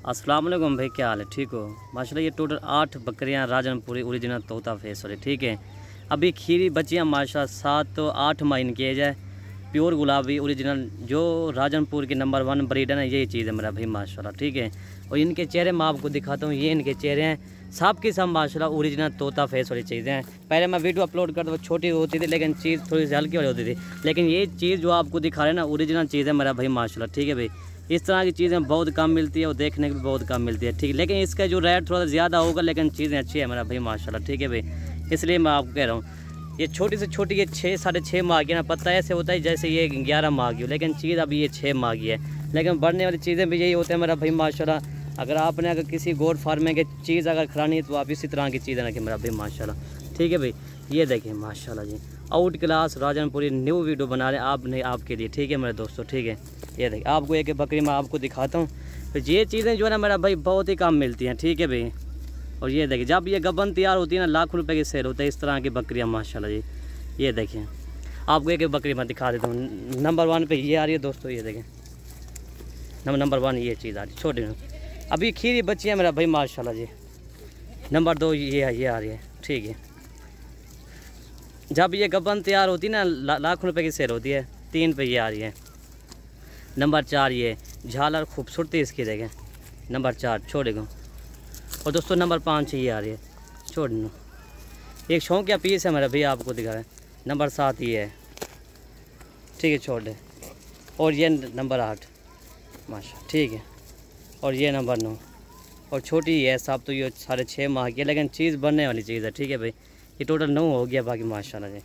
अस्सलाम वालेकुम भाई, क्या हाल है? ठीक हो? माशाल्लाह। ये टोटल 8 बकरियां राजनपुरी ओरिजिनल तोता फेस वाली, ठीक है। अभी खीरी बच्चियां माशाल्लाह 7 तो 8 माह इनकी एज है। प्योर गुलाबी ओरिजिनल जो राजनपुर की नंबर 1 ब्रीड है ना, यही चीज़ है मेरा भाई माशाल्लाह, ठीक है। और इनके चेहरे मैं आपको दिखाता हूँ, ये इनके चेहरे हैं, सब के सब माशाल्लाह ओरिजिनल तोता फेस वाली चीज़ें हैं। पहले मैं वीडियो अपलोड करता वो छोटी होती थी, लेकिन चीज़ थोड़ी सी हल्की वाली होती थी, लेकिन ये चीज़ जो आपको दिखा रहे हैं ना, ओरिजिनल चीज़ है मेरा भाई माशाल्लाह, ठीक है भाई। इस तरह की चीज़ें बहुत कम मिलती है और देखने की भी बहुत कम मिलती है, ठीक है। लेकिन इसका जो रेट थोड़ा ज़्यादा होगा, लेकिन चीज़ें अच्छी है मेरा भाई माशाल्लाह, ठीक है भाई। इसलिए मैं आपको कह रहा हूँ, ये छोटी से छोटी ये 6 साढ़े 6 माह की ना, पता ऐसे होता है जैसे ये 11 माह की हो, लेकिन चीज़ अभी ये 6 माह की है। लेकिन बढ़ने वाली चीज़ें भी यही होती है मेरा भाई माशाल्लाह। अगर किसी गोट फार्म में की चीज़ अगर खिलानी है तो आप इसी तरह की चीज़ें रखें मेरा भाई माशाल्लाह, ठीक है भाई। ये देखिए माशाल्लाह जी, out class Rajanpuri new video बना रहे हैं आपने आपके लिए, ठीक है मेरे दोस्तों, ठीक है। ये देखिए आपको एक बकरी मैं आपको दिखाता हूँ। तो ये चीज़ें जो है ना मेरा भाई बहुत ही कम मिलती हैं, ठीक है भाई। और ये देखिए जब ये गबन तैयार होती है ना, लाखों रुपए की सेल होता है इस तरह की बकरियाँ माशाल्लाह जी। ये देखिए आपको एक बकरी मैं दिखा देता हूँ। नंबर 1 पे ये आ रही है दोस्तों, ये देखें नंबर 1 ये चीज़ आ रही है छोटी में। अभी खीरी बच्ची है मेरा भाई माशाल्लाह जी। नंबर 2 ये आ रही है, ठीक है। जब ये गबन तैयार होती है ना, लाखों रुपए की सेल होती है। 3 पे ये आ रही है। नंबर 4 ये झालर खूबसूरती इसकी देखें, नंबर 4 छोड़े गो। और दोस्तों नंबर 5 ये आ रही है, छोड़ दो। एक शौकिया पीस है मेरा भैया आपको दिखा रहा है। नंबर 7 ये है, ठीक है, छोड़ दे। और ये नंबर 8 माशा, ठीक है। और ये नंबर 9 और छोटी है साहब, तो ये 6.5 माह की है, लेकिन चीज़ बनने वाली चीज़ है, ठीक है भाई। ये टोटल 9 हो गया बाकी माशाल्लाह जी।